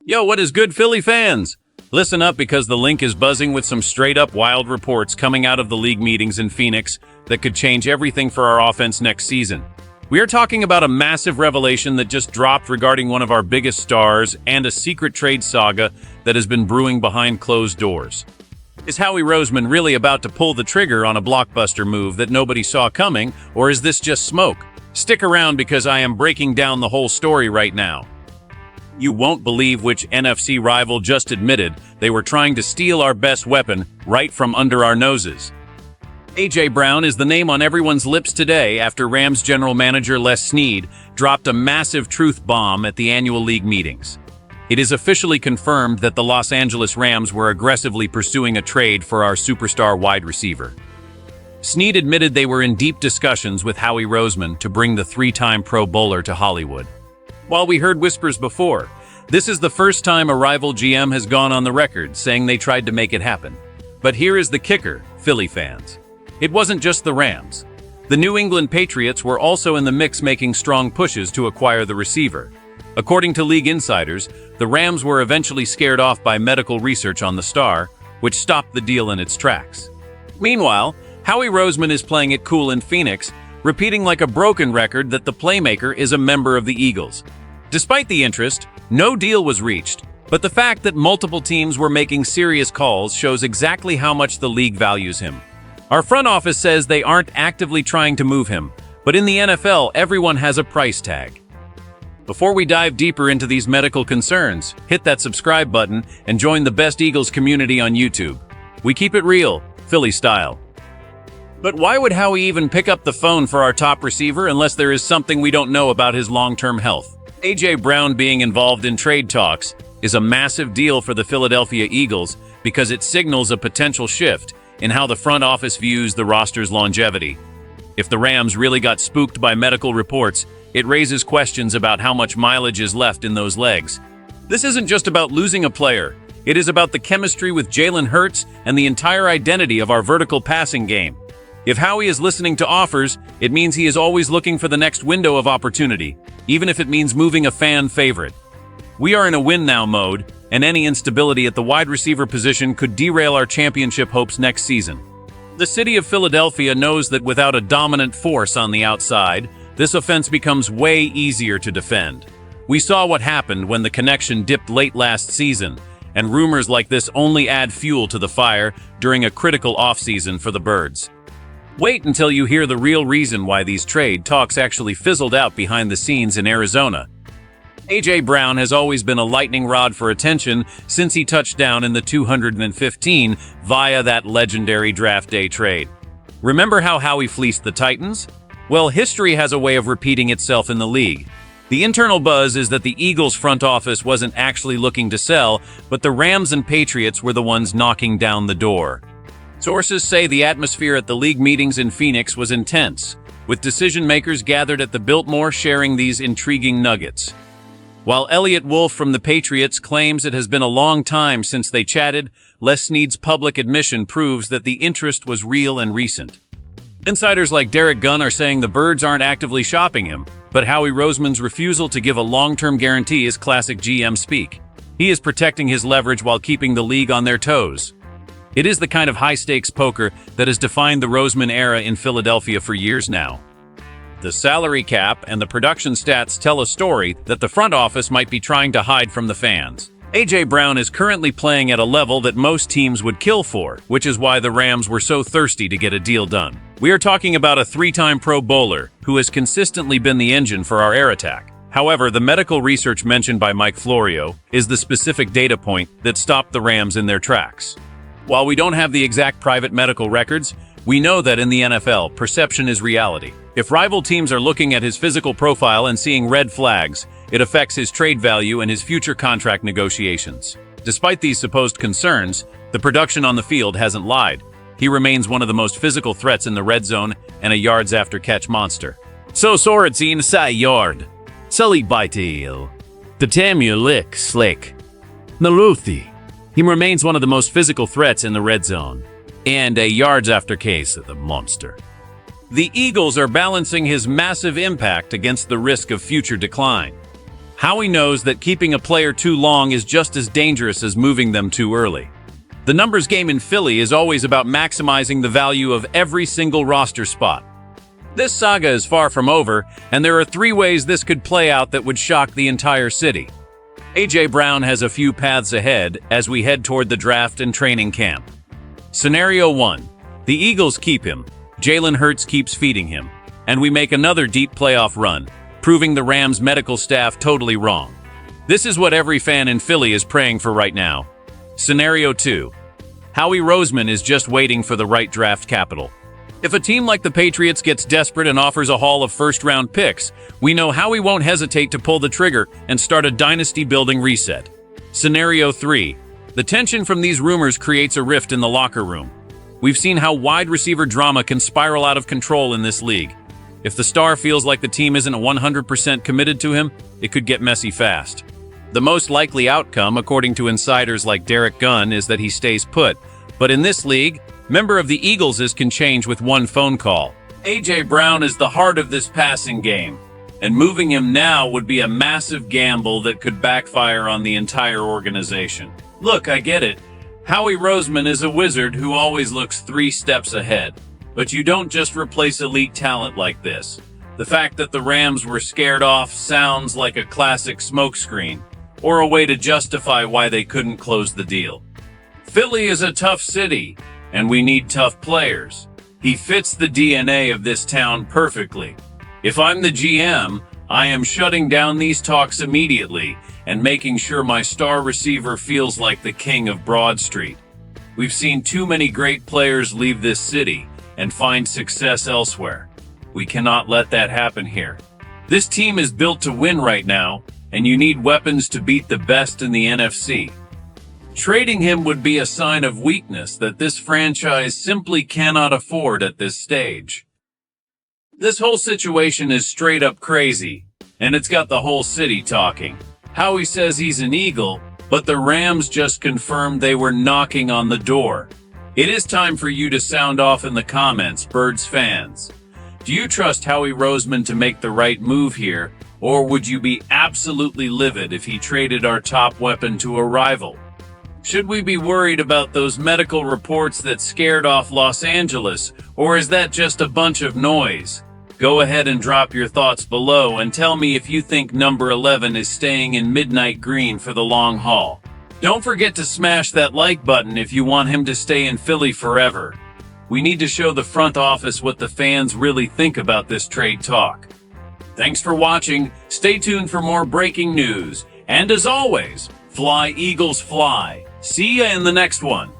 Yo, what is good, Philly fans? Listen up because the link is buzzing with some straight-up wild reports coming out of the league meetings in Phoenix that could change everything for our offense next season. We are talking about a massive revelation that just dropped regarding one of our biggest stars and a secret trade saga that has been brewing behind closed doors. Is Howie Roseman really about to pull the trigger on a blockbuster move that nobody saw coming, or is this just smoke? Stick around because I am breaking down the whole story right now. You won't believe which NFC rival just admitted they were trying to steal our best weapon right from under our noses. A.J. Brown is the name on everyone's lips today after Rams general manager Les Snead dropped a massive truth bomb at the annual league meetings. It is officially confirmed that the Los Angeles Rams were aggressively pursuing a trade for our superstar wide receiver. Snead admitted they were in deep discussions with Howie Roseman to bring the three-time Pro Bowler to Hollywood. While we heard whispers before, this is the first time a rival GM has gone on the record saying they tried to make it happen. But here is the kicker, Philly fans. It wasn't just the Rams. The New England Patriots were also in the mix, making strong pushes to acquire the receiver. According to league insiders, the Rams were eventually scared off by medical research on the star, which stopped the deal in its tracks. Meanwhile, Howie Roseman is playing it cool in Phoenix, repeating like a broken record that the playmaker is a member of the Eagles. Despite the interest, no deal was reached, but the fact that multiple teams were making serious calls shows exactly how much the league values him. Our front office says they aren't actively trying to move him, but in the NFL, everyone has a price tag. Before we dive deeper into these medical concerns, hit that subscribe button and join the best Eagles community on YouTube. We keep it real, Philly style. But why would Howie even pick up the phone for our top receiver unless there is something we don't know about his long-term health? A.J. Brown being involved in trade talks is a massive deal for the Philadelphia Eagles because it signals a potential shift in how the front office views the roster's longevity. If the Rams really got spooked by medical reports, it raises questions about how much mileage is left in those legs. This isn't just about losing a player. It is about the chemistry with Jalen Hurts and the entire identity of our vertical passing game. If Howie is listening to offers, it means he is always looking for the next window of opportunity, even if it means moving a fan favorite. We are in a win-now mode, and any instability at the wide receiver position could derail our championship hopes next season. The city of Philadelphia knows that without a dominant force on the outside, this offense becomes way easier to defend. We saw what happened when the connection dipped late last season, and rumors like this only add fuel to the fire during a critical offseason for the Birds. Wait until you hear the real reason why these trade talks actually fizzled out behind the scenes in Arizona. A.J. Brown has always been a lightning rod for attention since he touched down in the 215 via that legendary draft day trade. Remember how Howie fleeced the Titans? Well, history has a way of repeating itself in the league. The internal buzz is that the Eagles front office wasn't actually looking to sell, but the Rams and Patriots were the ones knocking down the door. Sources say the atmosphere at the league meetings in Phoenix was intense, with decision-makers gathered at the Biltmore sharing these intriguing nuggets. While Elliott Wolf from the Patriots claims it has been a long time since they chatted, Les Snead's public admission proves that the interest was real and recent. Insiders like Derek Gunn are saying the Birds aren't actively shopping him, but Howie Roseman's refusal to give a long-term guarantee is classic GM speak. He is protecting his leverage while keeping the league on their toes. It is the kind of high-stakes poker that has defined the Roseman era in Philadelphia for years now. The salary cap and the production stats tell a story that the front office might be trying to hide from the fans. A.J. Brown is currently playing at a level that most teams would kill for, which is why the Rams were so thirsty to get a deal done. We are talking about a three-time Pro Bowler who has consistently been the engine for our air attack. However, the medical research mentioned by Mike Florio is the specific data point that stopped the Rams in their tracks. While we don't have the exact private medical records, we know that in the NFL, perception is reality. If rival teams are looking at his physical profile and seeing red flags, it affects his trade value and his future contract negotiations. Despite these supposed concerns, the production on the field hasn't lied. He remains one of the most physical threats in the red zone and a yards after catch monster. So Sorensen sa yard. Sully Baitil. The Tamu lick slick. Naruthi. He remains one of the most physical threats in the red zone, and a yards after case of the monster. The Eagles are balancing his massive impact against the risk of future decline. Howie knows that keeping a player too long is just as dangerous as moving them too early. The numbers game in Philly is always about maximizing the value of every single roster spot. This saga is far from over, and there are 3 ways this could play out that would shock the entire city. A.J. Brown has a few paths ahead as we head toward the draft and training camp. Scenario 1. The Eagles keep him, Jalen Hurts keeps feeding him, and we make another deep playoff run, proving the Rams' medical staff totally wrong. This is what every fan in Philly is praying for right now. Scenario 2. Howie Roseman is just waiting for the right draft capital. If a team like the Patriots gets desperate and offers a haul of first-round picks, we know Howie won't hesitate to pull the trigger and start a dynasty-building reset. Scenario 3. The tension from these rumors creates a rift in the locker room. We've seen how wide receiver drama can spiral out of control in this league. If the star feels like the team isn't 100% committed to him, it could get messy fast. The most likely outcome, according to insiders like Derek Gunn, is that he stays put. But in this league, member of the Eagles can change with one phone call. A.J. Brown is the heart of this passing game, and moving him now would be a massive gamble that could backfire on the entire organization. Look, I get it. Howie Roseman is a wizard who always looks 3 steps ahead. But you don't just replace elite talent like this. The fact that the Rams were scared off sounds like a classic smokescreen, or a way to justify why they couldn't close the deal. Philly is a tough city, and we need tough players. He fits the DNA of this town perfectly. If I'm the GM, I am shutting down these talks immediately and making sure my star receiver feels like the king of Broad Street. We've seen too many great players leave this city and find success elsewhere. We cannot let that happen here. This team is built to win right now, and you need weapons to beat the best in the NFC. Trading him would be a sign of weakness that this franchise simply cannot afford at this stage. This whole situation is straight up crazy, and it's got the whole city talking. Howie says he's an Eagle, but the Rams just confirmed they were knocking on the door. It is time for you to sound off in the comments, Birds fans. Do you trust Howie Roseman to make the right move here, or would you be absolutely livid if he traded our top weapon to a rival? Should we be worried about those medical reports that scared off Los Angeles, or is that just a bunch of noise? Go ahead and drop your thoughts below and tell me if you think number 11 is staying in midnight green for the long haul. Don't forget to smash that like button if you want him to stay in Philly forever. We need to show the front office what the fans really think about this trade talk. Thanks for watching. Stay tuned for more breaking news. And as always, fly Eagles fly. See ya in the next one.